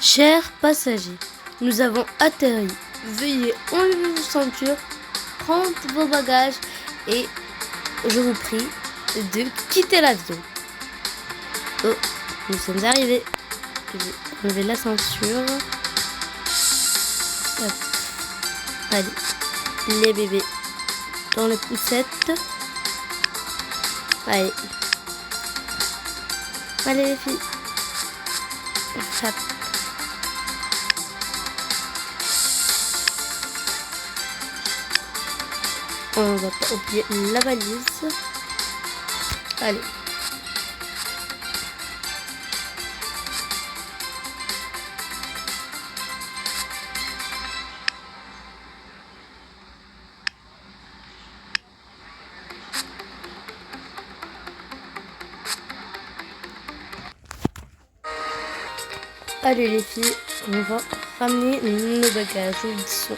Chers passagers, nous avons atterri. Veuillez enlever vos ceintures, prendre vos bagages et je vous prie de quitter l'avion. Oh, nous sommes arrivés. Je vais enlever la ceinture. Hop. Allez, les bébés dans les poussettes. Allez. Allez les filles. Hop. On va pas oublier la valise. Allez. Allez les filles, on va ramener nos bagages. Ils sont...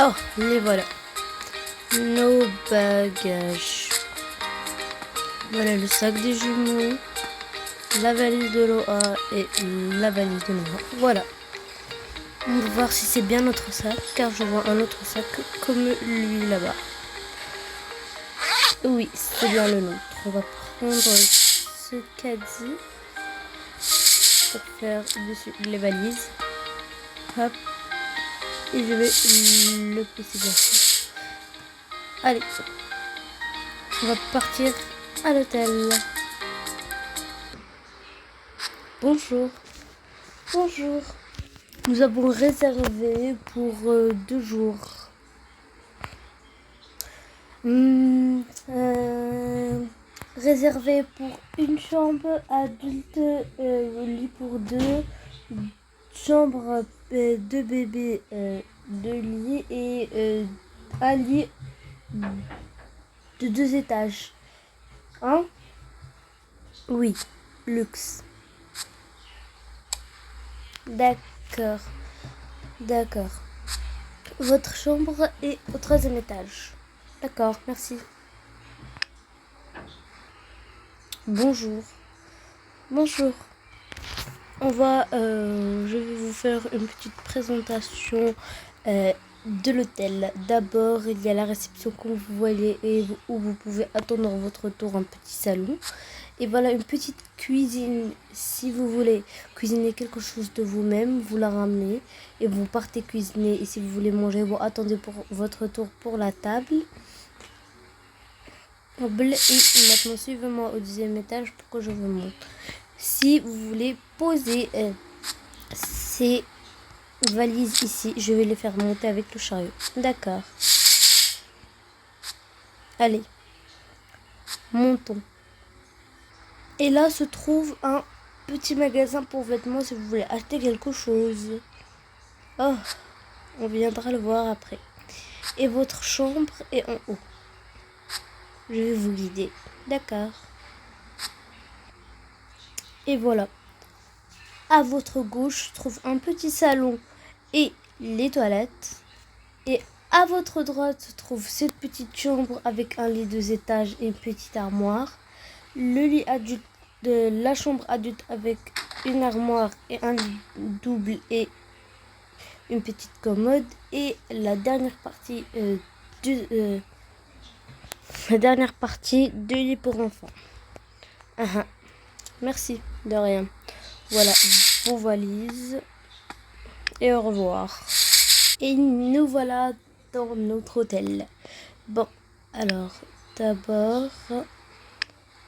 Oh, les voilà. Nos bagages. Voilà le sac des jumeaux, la valise de Loa et la valise de Noah. Voilà. On va voir si c'est bien notre sac, car je vois un autre sac comme lui là-bas. Oui, c'est bien le nôtre. On va prendre ce caddie pour faire dessus les valises. Hop. Et je vais le pousser dessus. Allez. On va partir à l'hôtel. Bonjour. Bonjour. Nous avons réservé pour 2 jours. Réservé pour une chambre adulte, lit pour 2, chambre 2 bébés, 2 lits et un lit de 2 étages. Hein? Oui, luxe. D'accord. D'accord. Votre chambre est au 13e étage. D'accord, merci. Bonjour. Bonjour. Je vais vous faire une petite présentation de l'hôtel. D'abord, il y a la réception que vous voyez et où vous pouvez attendre votre tour, un petit salon. Et voilà une petite cuisine. Si vous voulez cuisiner quelque chose de vous-même, vous la ramenez et vous partez cuisiner. Et si vous voulez manger, vous attendez pour votre tour pour la table. Et maintenant, suivez-moi au 2e étage pour que je vous montre. Si vous voulez poser ces valises ici, je vais les faire monter avec le chariot. D'accord. Allez, montons. Et là se trouve un petit magasin pour vêtements si vous voulez acheter quelque chose. Oh, on viendra le voir après. Et votre chambre est en haut. Je vais vous guider. D'accord. Et voilà. À votre gauche se trouve un petit salon et les toilettes. Et à votre droite se trouve cette petite chambre avec un lit 2 étages et une petite armoire. Le lit adulte de la chambre adulte avec une armoire et un lit double et une petite commode. Et la dernière partie de lit pour enfants. Merci, de rien. Voilà vos valises et au revoir. Et nous voilà dans notre hôtel. Bon, alors d'abord,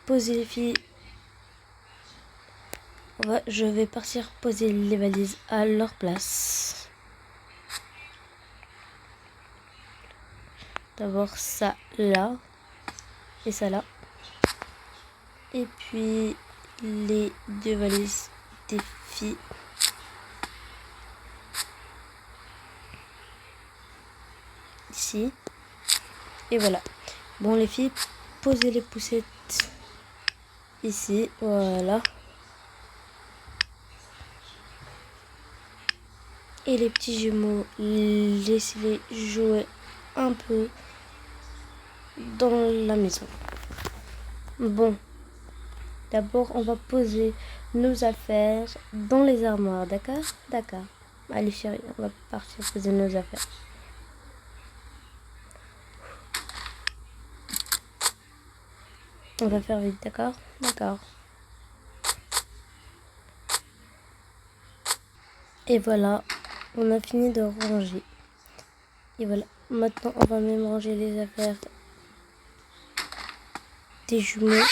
posez les filles. Je vais partir poser les valises à leur place. D'abord ça là et ça là. Et puis les 2 valises des filles. Ici. Et voilà. Bon les filles, posez les poussettes ici. Voilà. Et les petits jumeaux, laissez-les jouer un peu dans la maison. Bon, D'abord, on va poser nos affaires dans les armoires, d'accord? D'accord. Allez chérie, on va partir poser nos affaires. On va faire vite, d'accord? D'accord. Et voilà, on a fini de ranger. Et voilà, maintenant on va même ranger les affaires des jumeaux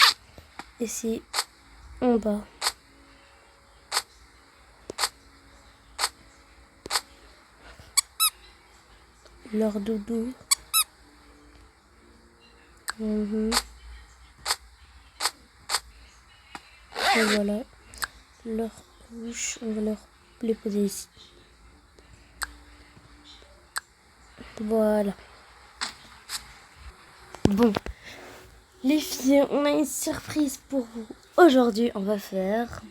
ici en bas. Leur doudou. Et voilà, leur couche, on va les poser ici. Voilà. Bon, les filles, on a une surprise pour vous. Aujourd'hui, on va faire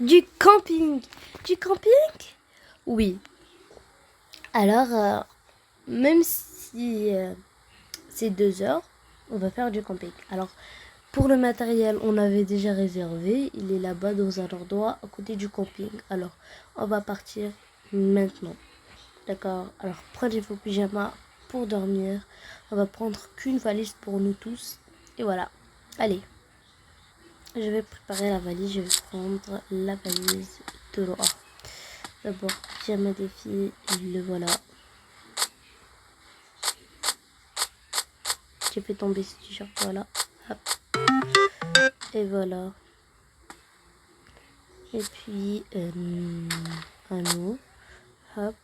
du camping. Du camping? Oui. Alors, même si c'est 2 heures, on va faire du camping. Alors, pour le matériel, on avait déjà réservé. Il est là-bas dans un endroit à côté du camping. Alors, on va partir maintenant. D'accord? Alors, prenez vos pyjamas pour dormir. On va prendre qu'une valise pour nous tous. Et voilà. Allez. Je vais préparer la valise. Je vais prendre la valise de Laura. D'abord, pyjama des filles. Le voilà. J'ai fait tomber ce t-shirt. Voilà. Hop. Et voilà. Et puis, un mot. Hop.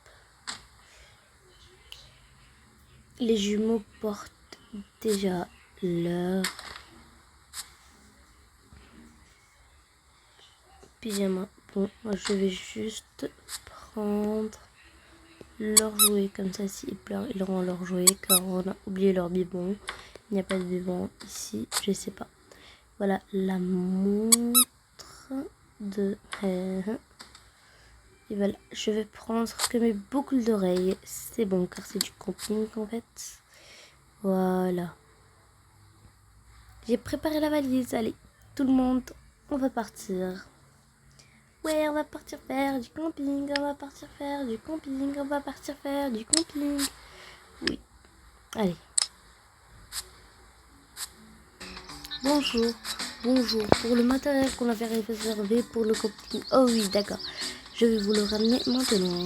Les jumeaux portent déjà leur pyjama. Bon, moi je vais juste prendre leur jouet. Comme ça, s'ils pleurent, ils auront leur jouet. Car on a oublié leur biberon. Il n'y a pas de biberon ici. Je sais pas. Voilà la montre de... Et voilà, je vais prendre que mes boucles d'oreilles. C'est bon, car c'est du camping en fait. Voilà. J'ai préparé la valise. Allez, tout le monde, on va partir. Ouais, on va partir faire du camping. On va partir faire du camping. On va partir faire du camping. Oui. Allez. Bonjour. Bonjour. Pour le matériel qu'on avait réservé pour le camping. Oh oui, d'accord. Je vais vous le ramener maintenant.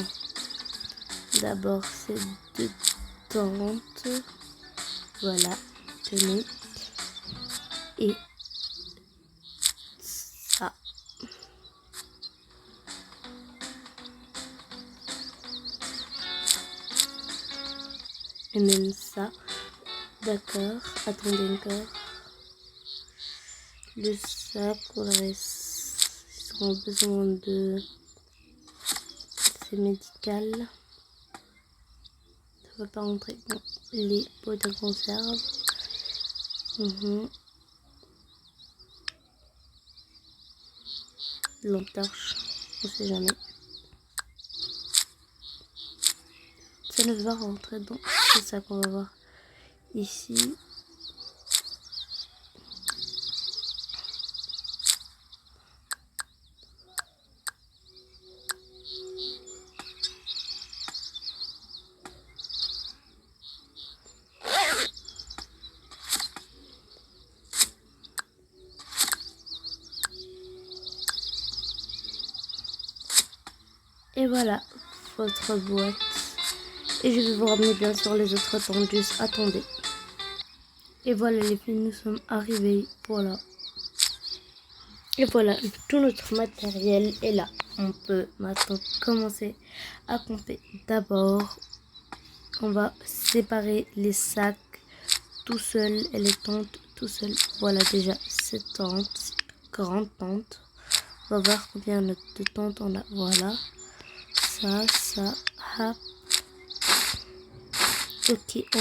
D'abord, c'est 2 tentes. Voilà. Tenez. Et ça. Et même ça. D'accord. Attendez encore. Le sac pour le reste. Ils auront besoin de... C'est médical. Ça va pas rentrer. Bon. Les pots de conserve. Lampe torche. On sait jamais. Ça ne va rentrer dans... C'est ça qu'on va voir ici. Et voilà votre boîte. Et je vais vous ramener bien sûr les autres tentes. Juste attendez. Et voilà les filles, nous sommes arrivés. Voilà. Et voilà, tout notre matériel est là. On peut maintenant commencer à compter. D'abord, on va séparer les sacs tout seul et les tentes tout seul. Voilà déjà cette tente, grande tente. On va voir combien de tentes on a. Voilà. Ça, hop. Ok, on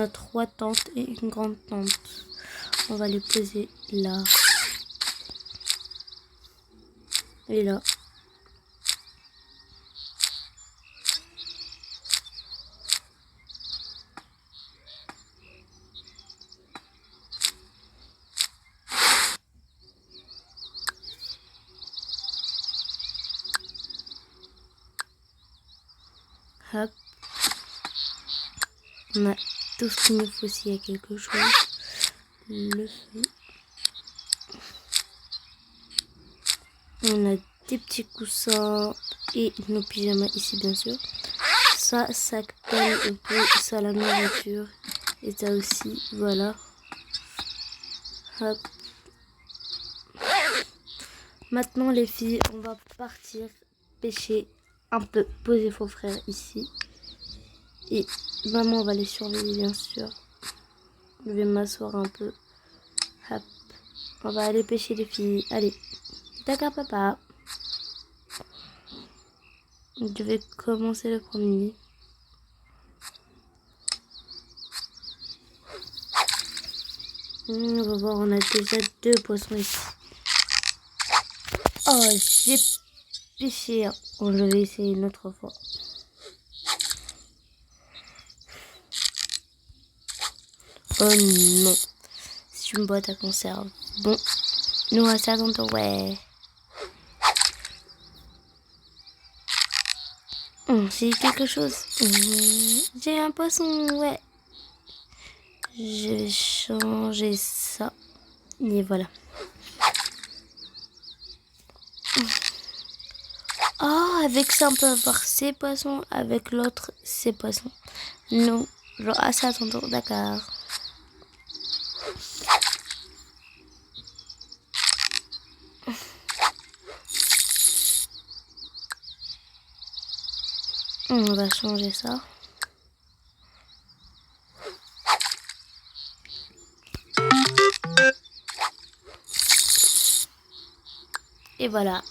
a 3 tentes et une grande tente. On va les poser là. Et là. Hop. On a tout ce qu'il nous faut s'il y a quelque chose. Le feu. On a des petits coussins et nos pyjamas ici bien sûr. Ça colle un peu, ça la nourriture. Et ça aussi, voilà. Hop. Maintenant les filles, on va partir pêcher un peu, poser vos frères ici. Et maman va les surveiller bien sûr. Je vais m'asseoir un peu. Hop. On va aller pêcher les filles. Allez. D'accord papa. Je vais commencer le premier. On va voir, on a déjà 2 poissons ici. Oh, j'ai pêché. Oh, je vais essayer une autre fois. Oh non. C'est une boîte à conserve. Bon, nous on va attendre. Ouais. J'ai quelque chose. J'ai un poisson, ouais. Je vais changer ça. Et voilà. Oh, avec ça, on peut avoir ces poissons. Avec l'autre, ces poissons. Non. Genre, ah, ça, attends, d'accord. On va changer ça. Et voilà.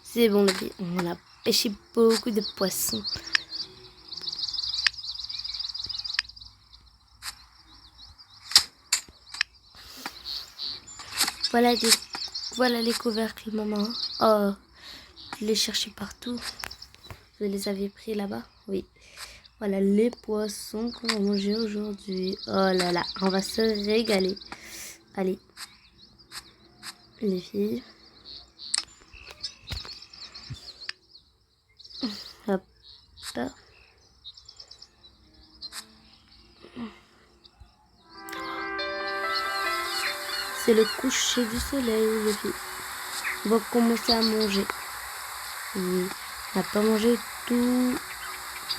C'est bon, les filles. On a pêché beaucoup de poissons. Voilà les couvercles, maman. Oh, je les cherchais partout. Vous les avez pris là-bas? Oui. Voilà les poissons qu'on va manger aujourd'hui. Oh là là, on va se régaler. Allez, les filles. Hop. C'est le coucher du soleil, les filles. On va commencer à manger. Oui. On n'a pas mangé tout.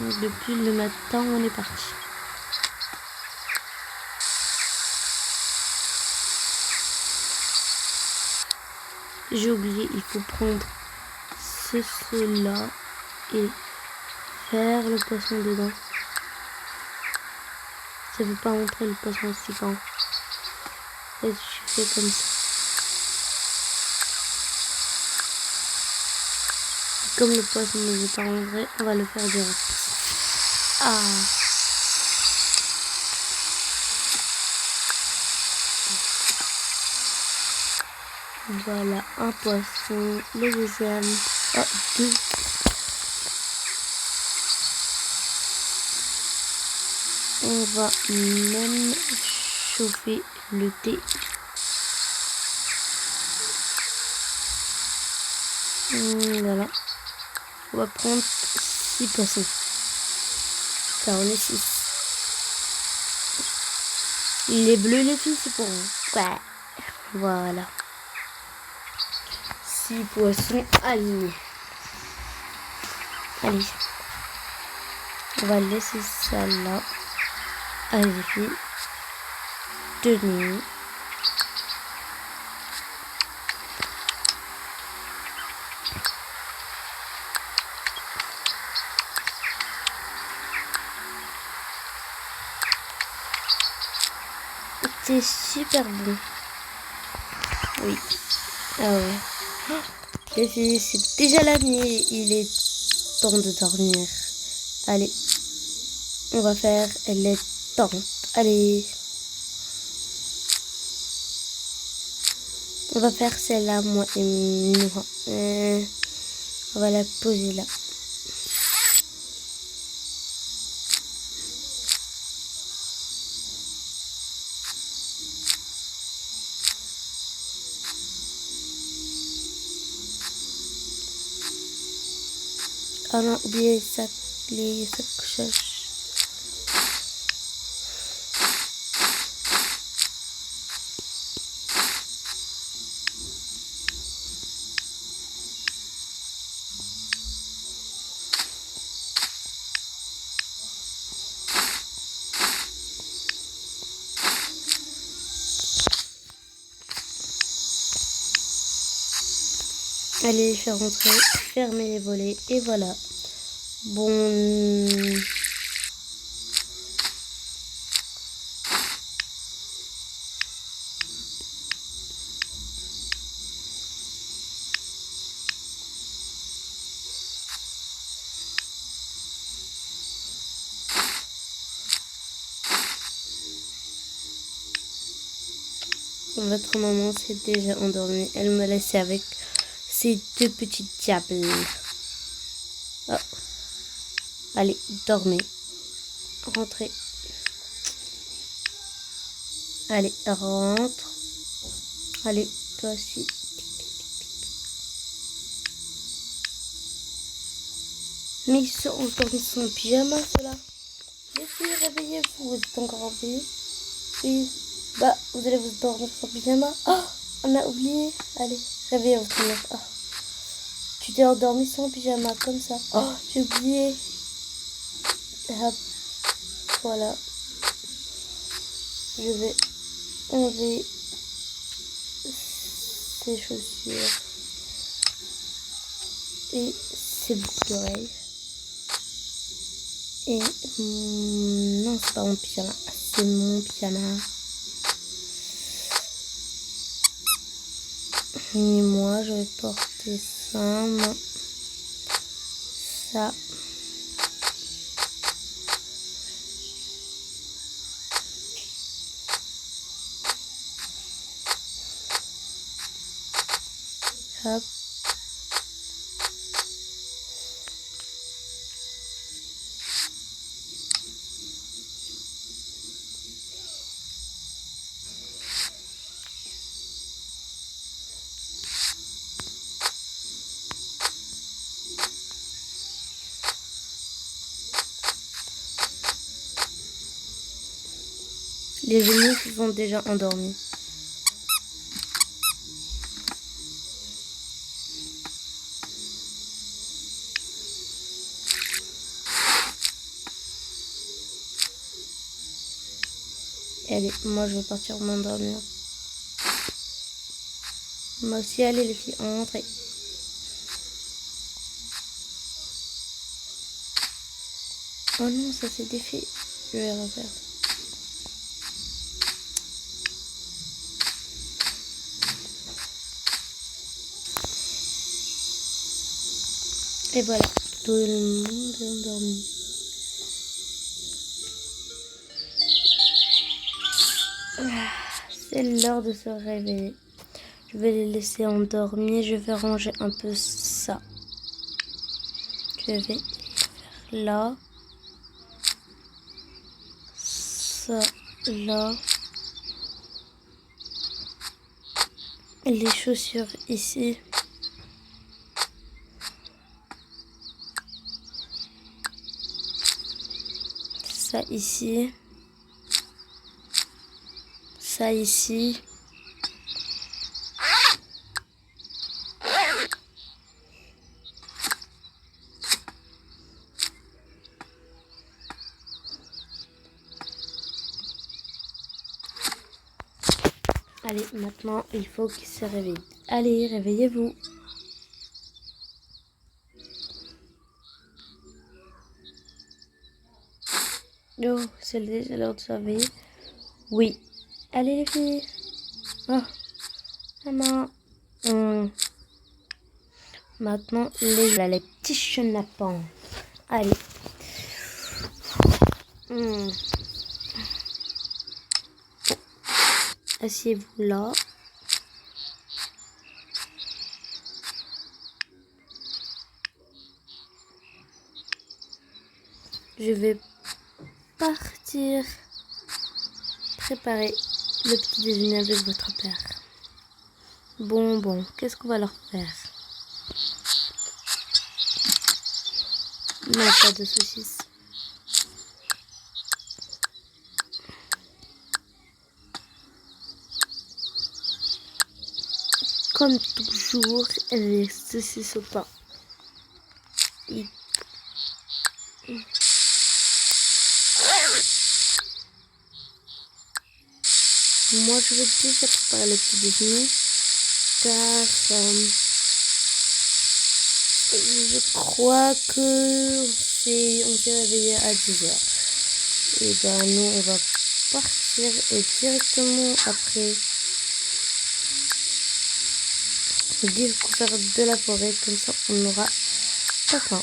Depuis le matin, on est parti. J'ai oublié, il faut prendre cela et faire le poisson dedans. Ça ne veut pas rentrer le poisson aussi grand. Et je fais comme ça. Comme le poisson ne veut pas rentrer, on va le faire direct. Ah. Voilà, un poisson, le deuxième. Oh, 2. On va même chauffer le thé. Voilà. On va prendre 6 poissons. Car on est 6. Les bleus, les filles, c'est pour vous. Ouais. Voilà. 6 poissons alignés. Allez. On va laisser ça là. Allez, les filles. Tenez. C'est super bon. Oui. Ah ouais. Les filles, c'est déjà la nuit. Il est temps de dormir. Allez. On va faire les tentes. Allez. On va faire celle-là, moi et Noah. On va la poser là. Ah non, oubliez les sacs couchage. Allez les faire rentrer, fermer les volets et voilà. Bon. Votre maman s'est déjà endormie. Elle me laissait avec ces deux petites diables. Oh. Allez, dormez. Rentrez. Allez, rentre. Allez, toi aussi. Mais ils sont endormis en pyjama, ceux-là. Les filles, réveillez-vous. Vous êtes encore réveillés? Oui. Bah, vous allez vous dormir sans pyjama. Oh, on a oublié. Allez, réveillez votre mère. Oh. Tu t'es endormi sans pyjama, comme ça. Oh, j'ai oublié. Hop. Voilà. Je vais enlever ces chaussures et ces boucles d'oreilles. Et non, c'est pas mon pyjama, c'est mon pyjama. Et moi, je vais porter ça, ça. Hop. Les genoux se sont déjà endormis. Allez, moi je vais partir m'endormir. Moi aussi, allez les filles, entrez. Oh non, ça s'est défait. Je vais refaire. Et voilà, tout le monde est endormi. C'est l'heure de se réveiller. Je vais les laisser endormir. Je vais ranger un peu ça. Je vais les faire là. Ça, là. Et les chaussures ici. Ça ici. Ça ici. Allez, maintenant, il faut qu'il se réveille. Allez, réveillez-vous. Oh, c'est déjà l'heure de se réveiller. Oui. Allez, les filles. Oh, maman. Maintenant, les petits chenapans. Allez. Asseyez-vous là. Je vais partir préparer le petit déjeuner avec votre père. Bon, qu'est-ce qu'on va leur faire? Non, pas de saucisses. Comme toujours, les saucisses au pain. Et... Moi, je vais déjà préparer le petit déjeuner car je crois que on s'est réveillé à 10h. Et ben nous, on va partir et directement après découvrir de la forêt, comme ça on n'aura pas faim.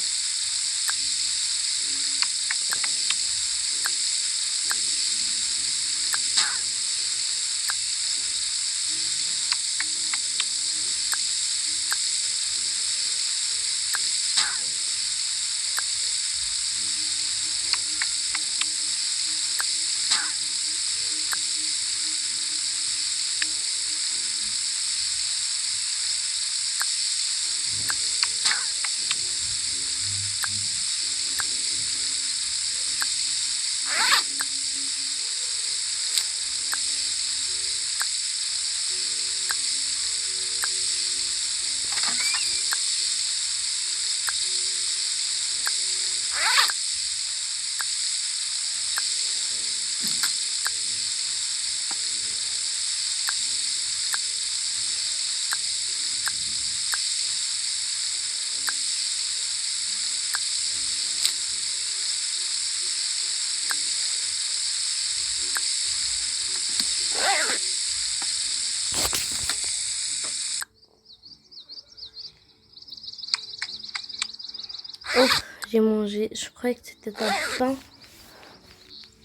Oh, j'ai mangé, je croyais que c'était un pain.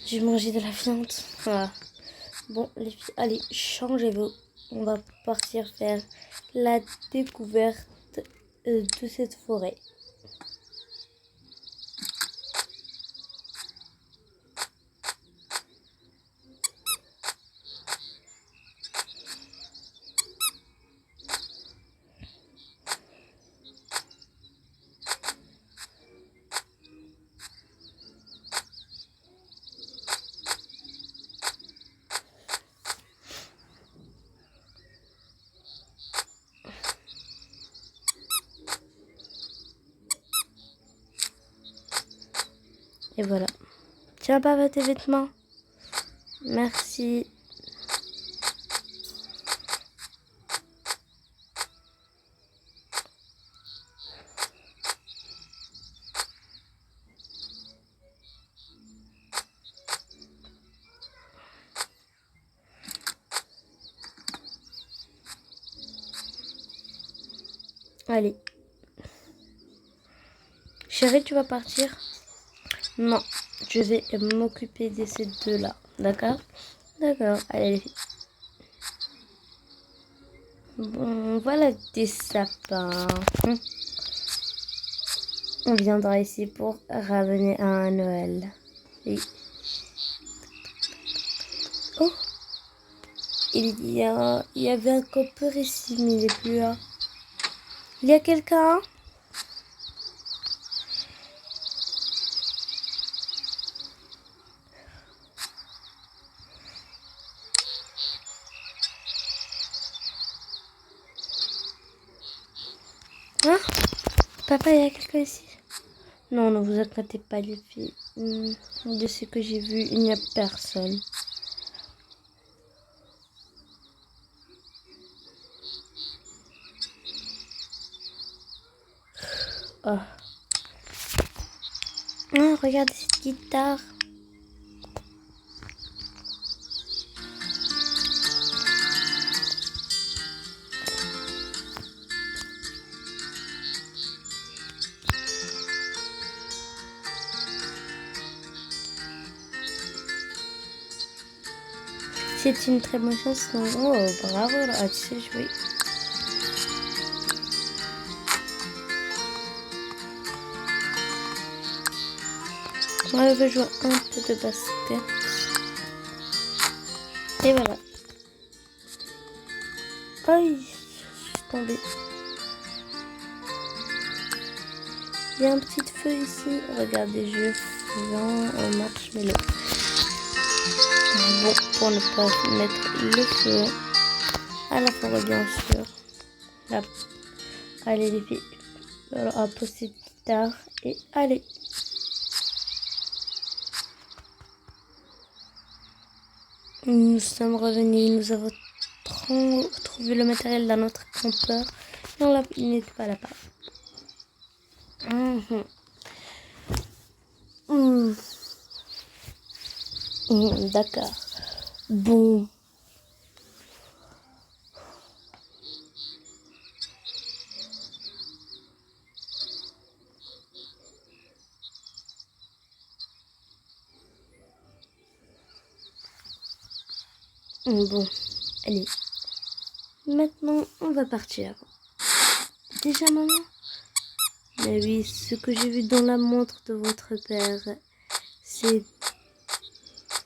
J'ai mangé de la viande. Voilà. Bon, les filles, allez, changez-vous. On va partir faire la découverte de cette forêt. Et voilà. Tiens, papa, tes vêtements. Merci. Allez. Chérie, tu vas partir? Non, je vais m'occuper de ces deux-là. D'accord? D'accord. Allez, les filles. Bon, voilà des sapins. On viendra ici pour ramener un Noël. Oui. Oh, il y avait un copain ici, mais il n'est plus là. Il y a quelqu'un? Hein? Papa, il y a quelqu'un ici? Non, ne vous inquiétez pas, les filles. De ce que j'ai vu, il n'y a personne. Oh. Ah, regardez cette guitare. C'est une très bonne chanson. Oh, bravo, là, tu sais jouer. Moi, je vais jouer un peu de basket. Et voilà. Aïe, je suis tombée. y a un petit feu ici. Regardez, je vends un marshmallow. Bon, pour ne pas mettre le feu à la forêt, bien sûr. Hop. Allez les filles, alors à poster plus tard et allez. Nous sommes revenus, nous avons trouvé le matériel dans notre campeur. Non, il n'est pas là-bas. D'accord. Bon. Bon, allez. Maintenant, on va partir. Déjà, maman? Mais oui, ce que j'ai vu dans la montre de votre père, c'est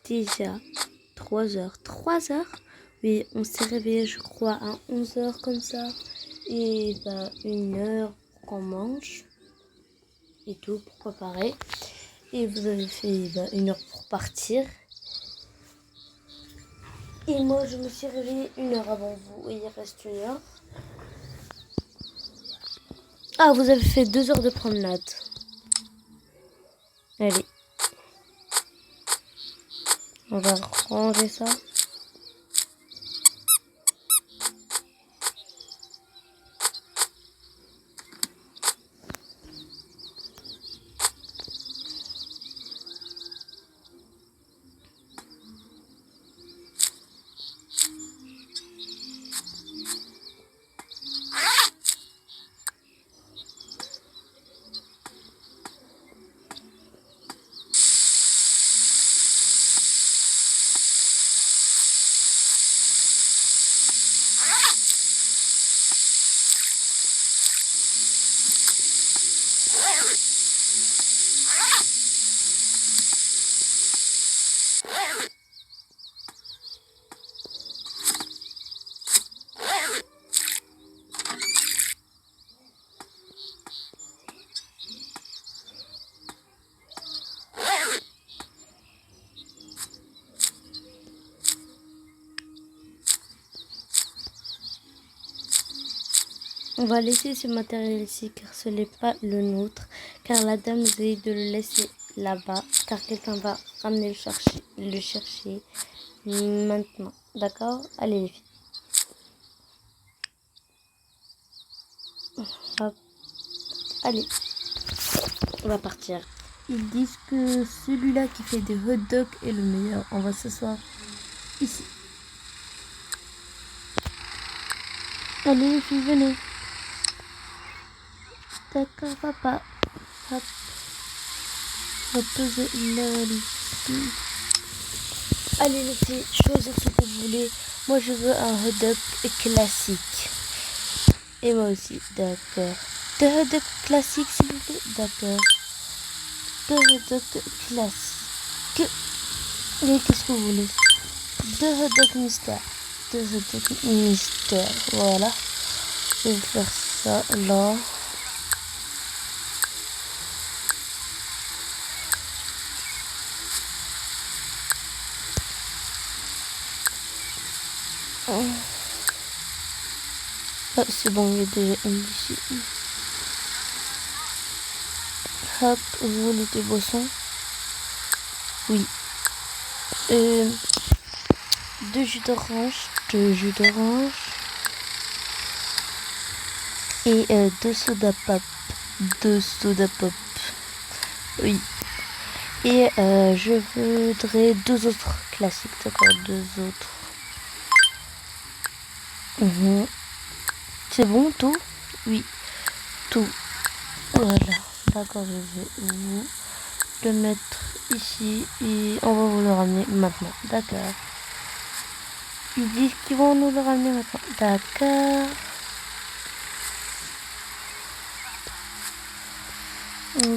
déjà 3 heures. 3 heures? Oui, on s'est réveillé, je crois, à 11 heures comme ça. Et 1 heure pour qu'on mange. Et tout, pour préparer. Et vous avez fait 1 heure pour partir. Et moi, je me suis réveillée 1 heure avant vous. Et il reste 1 heure. Ah, vous avez fait 2 heures de promenade. Allez. On va ranger ça. On va laisser ce matériel ici car ce n'est pas le nôtre. Car la dame nous a dit de le laisser là-bas. Car quelqu'un va ramener le chercher maintenant. D'accord? Allez les filles. Hop. Allez. On va partir. Ils disent que celui-là qui fait des hot dogs est le meilleur. On va s'asseoir ici. Allez les filles, venez. D'accord, papa. Hop. On va poser là ici. Allez les filles, choisissez ce que vous voulez. Moi je veux un hot dog classique. Et moi aussi, d'accord. 2 hot dogs classiques s'il vous plaît. D'accord. 2 hot dogs classiques. Et qu'est-ce que vous voulez? 2 hot dogs mystère. 2 hot dogs mystère. Voilà. Je vais faire ça là. Ah, c'est bon, il y a déjà une ici. Hop, vous voulez des boissons? Oui. 2 jus d'orange. 2 jus d'orange. Et 2 soda pop. 2 soda pop. Oui. Et je voudrais 2 autres classiques, d'accord? 2 autres. C'est bon tout? Oui, tout. Voilà, d'accord, je vais vous le mettre ici et on va vous le ramener maintenant. D'accord. Ils disent qu'ils vont nous le ramener maintenant. D'accord.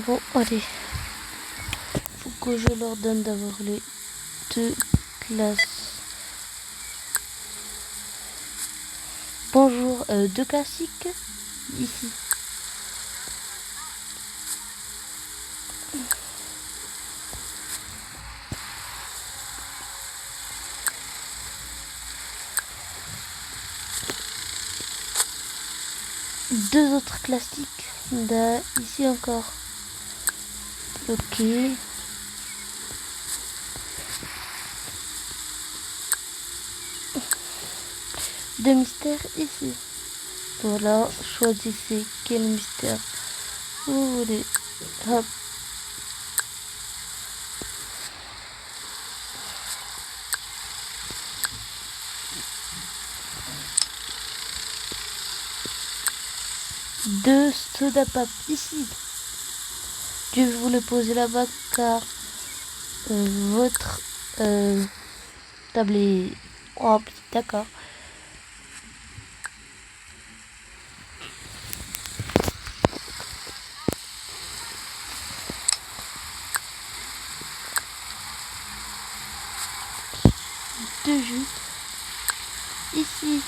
Bon, allez. Faut que je leur donne d'avoir les 2 classes. Bonjour, 2 classiques ici. 2 autres classiques. Ici encore. Ok. 2 mystères ici. Voilà, choisissez quel mystère vous voulez. Hop. Deux soda pop ici. Je vais vous le poser là-bas car votre table est remplie. D'accord. Deux jus. Ici.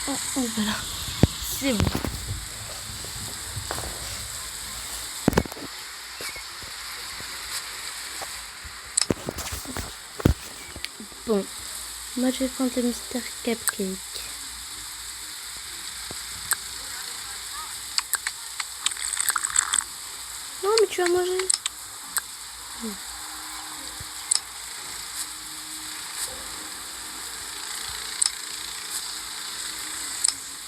Oh, voilà. C'est bon. Bon. Moi, je vais prendre le Mister Cupcake. Non, mais tu vas manger.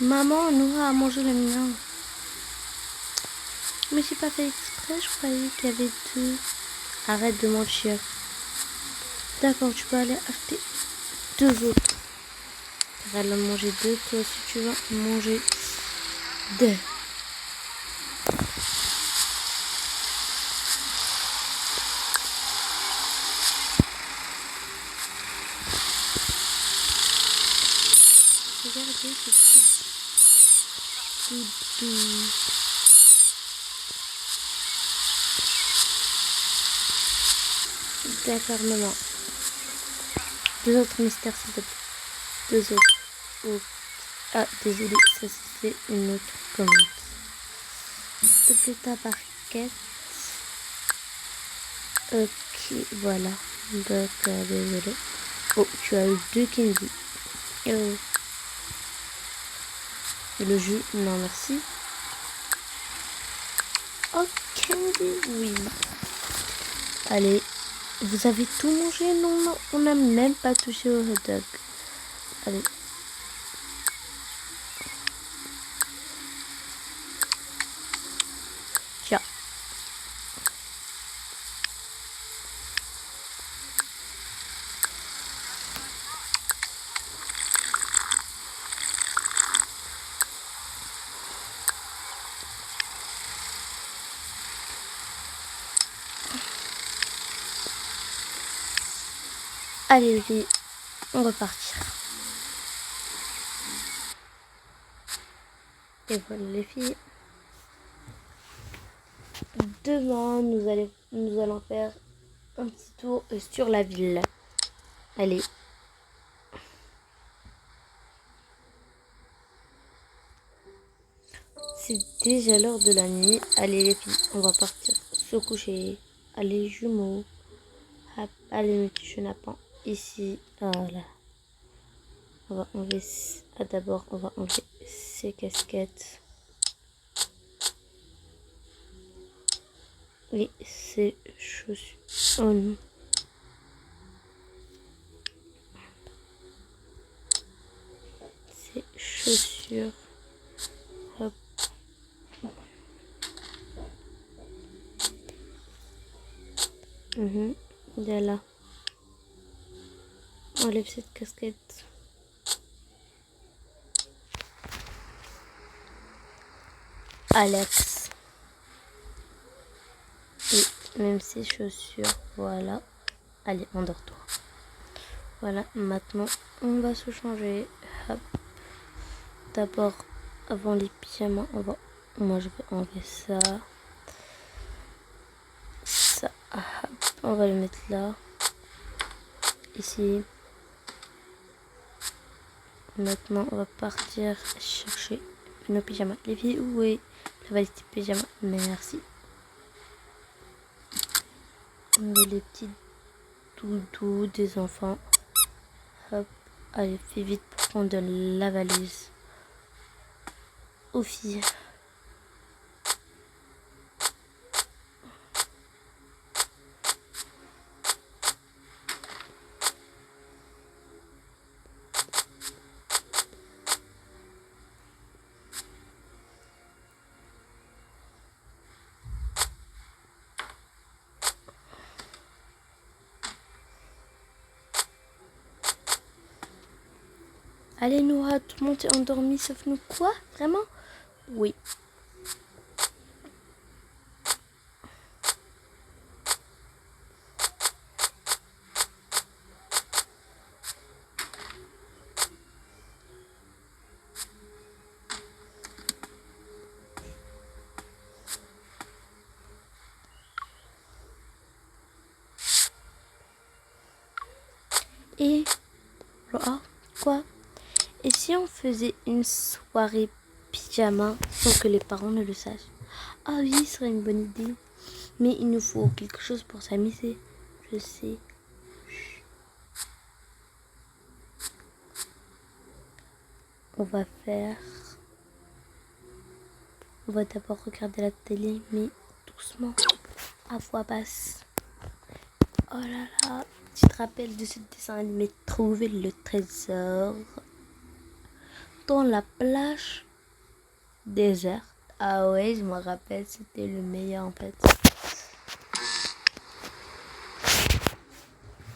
Maman, Noah a mangé le mien. Mais j'ai pas fait exprès, je croyais qu'il y avait deux. Arrête de mentir. D'accord, tu peux aller acheter deux autres. Car elle a mangé deux, toi aussi tu vas manger deux. Regardez ce petit doudou. D'accord, maman. Deux autres mystères, s'il te plaît. Deux autres. Oh. Ah, désolé, ça c'est une autre commande. S'il te plaît, ta barquette. Ok, voilà. D'accord, désolé. Oh, tu as eu deux candy. Oh. Et le jus, non merci. Oh, candy, oui. Allez, vous avez tout mangé? Non, non, on n'a même pas touché au hot dog. Allez. Tiens. Allez, les filles, on va partir. Et voilà, les filles. Demain, nous allons faire un petit tour sur la ville. Allez. C'est déjà l'heure de la nuit. Allez, les filles, on va partir se coucher. Allez, jumeaux. Hop, allez, mes petits chenapans. Ici, voilà. On va enlever. D'abord, on va enlever ces casquettes. Et ces chaussures. Oh non. Ces chaussures. Hop. Voilà. Enlève cette casquette. Alex. Et même ses chaussures. Voilà. Allez, endors-toi. Voilà, maintenant on va se changer. Hop. D'abord, avant les pyjamas, moi je vais enlever ça. Ça. Hop. On va le mettre là. Ici. Maintenant, on va partir chercher nos pyjamas. Les filles, où est la valise de pyjamas? Merci. Les petits doudous des enfants. Hop. Allez, fais vite pour qu'on donne la valise. aux filles. Allez Noah, tout le monde est endormi sauf nous. Quoi? Vraiment? Oui. Et Noah, quoi? Et si on faisait une soirée pyjama sans que les parents ne le sachent? Ah oui, ce serait une bonne idée. Mais il nous faut quelque chose pour s'amuser. Je sais. On va faire... On va d'abord regarder la télé, mais doucement, à voix basse. Oh là là, tu te rappelles de ce dessin animé Trouver le trésor dans la plage déserte? Ah ouais, je me rappelle, c'était le meilleur en fait.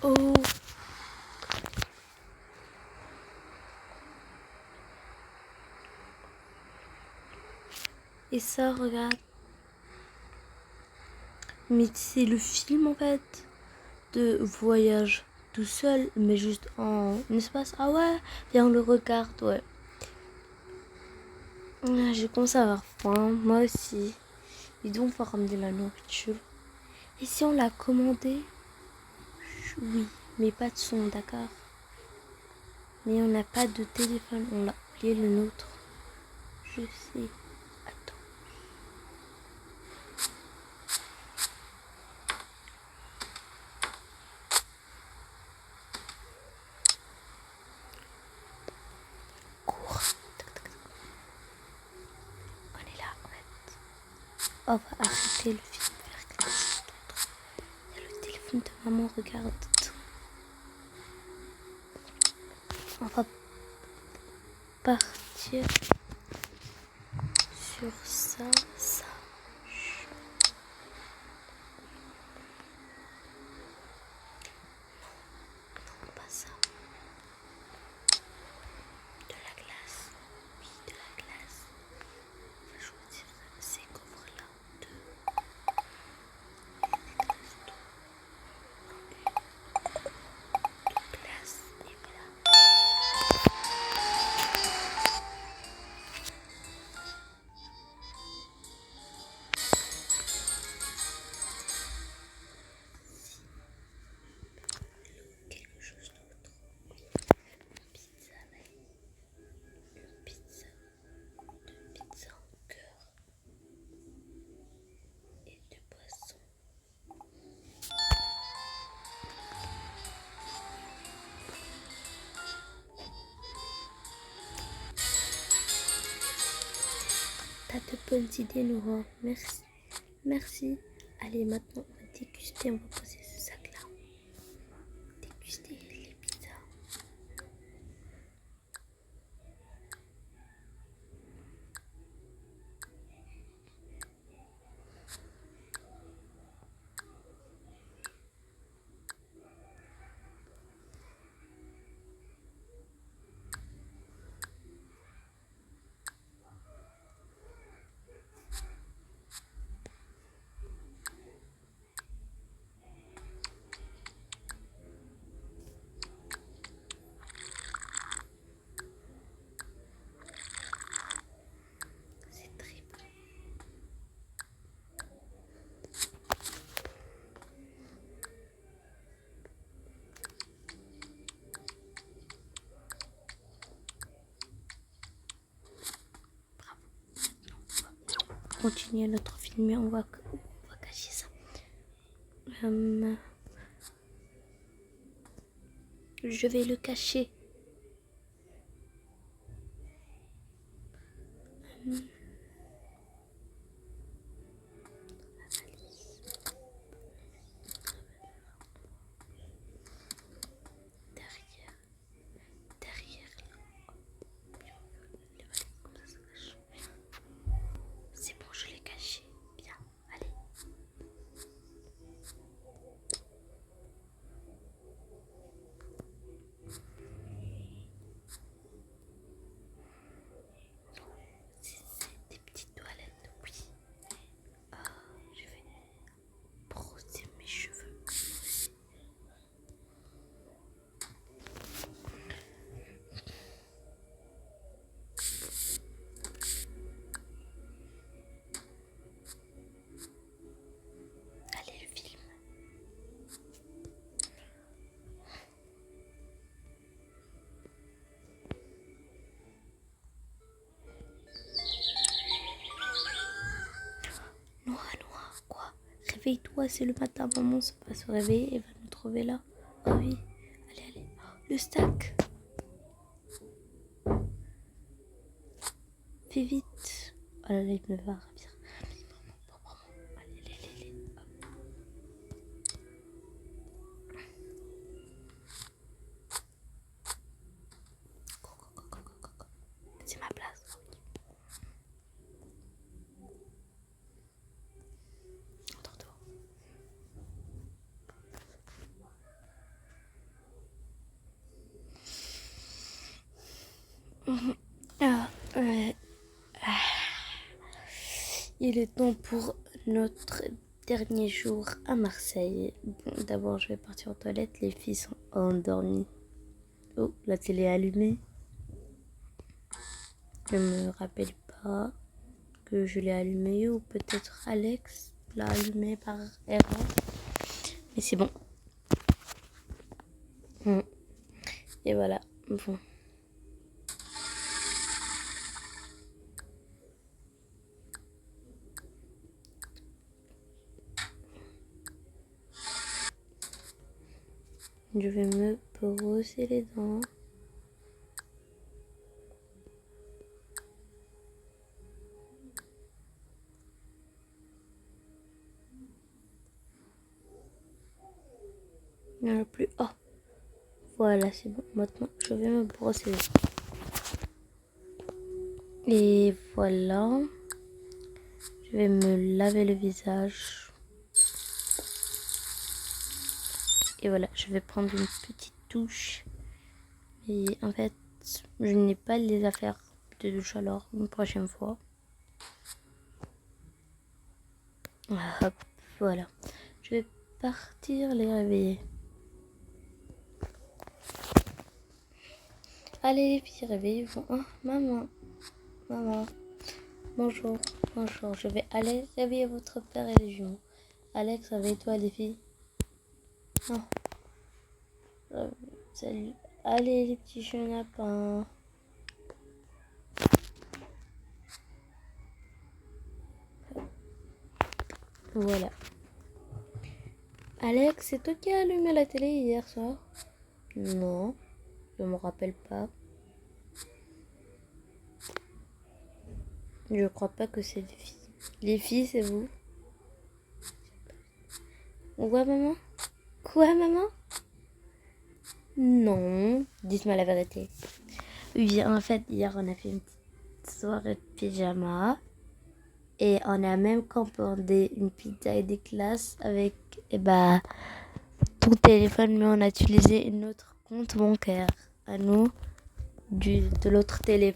Oh. Et ça, regarde. Mais c'est le film en fait de voyage tout seul, mais juste en espace. Ah ouais, viens on le regarde, ouais. Ah, j'ai commencé à avoir faim, moi aussi. Et donc on va ramener la nourriture. Et si on l'a commandé? Oui, mais pas de son, d'accord. Mais on n'a pas de téléphone, on l'a oublié le nôtre. Je sais. Attends. Cours. On est là, en fait. On va arrêter le film vers quelque chose d'autre. Il y a le téléphone de maman, regarde. On va partir sur ça, ça. Non, pas ça. De la glace. Oui, de la glace. On va choisir ces coffres-là. Deux. De glace. Et voilà. Quelque chose d'autre. Pizza avec une pizza. Deux pizzas en cœur. Et deux poissons. T'as de bonnes idées, Nora. Merci. Merci. Allez, maintenant, on va déguster. On va poser ce sac-là. Déguster les pizzas. C'est très bon. Continuer notre film, mais on va cacher ça. Je vais le cacher. réveille-toi, c'est le matin, maman va se réveiller et va nous trouver là. Oh oui, allez, oh, le stack. Fais vite. Oh là là, il me va ravir. Allez. Go. C'est ma place. Entends-toi. Il est temps pour notre dernier jour à Marseille. Bon, d'abord, je vais partir aux toilettes. Les filles sont endormies. Oh, la télé est allumée. Je me rappelle pas que je l'ai allumée ou peut-être Alex l'a allumée par erreur. Mais c'est bon. Et voilà. Bon. Je vais me brosser les dents. Il n'y en a plus. Oh, voilà, c'est bon. Maintenant, je vais me brosser les dents. Et voilà. Je vais me laver le visage. Et voilà, je vais prendre une petite douche. Et en fait, je n'ai pas les affaires de douche alors une prochaine fois. Hop, voilà. Je vais partir les réveiller. Allez les filles, réveillez-vous. Oh, maman. Bonjour. Je vais aller réveiller votre père et les jumeaux. Alex, réveille-toi les filles. Oh. Salut. Allez les petits chenapins. Voilà. Alex, c'est toi qui as allumé la télé hier soir? Non, je me rappelle pas. Je crois pas que c'est les filles. Les filles, c'est vous? Ouais, maman? Quoi, maman? Non, dites-moi la vérité. Oui, en fait, hier, on a fait une petite soirée de pyjama. Et on a même commandé une pizza et des glaces avec ton téléphone, mais on a utilisé notre compte bancaire à nous de l'autre téléphone.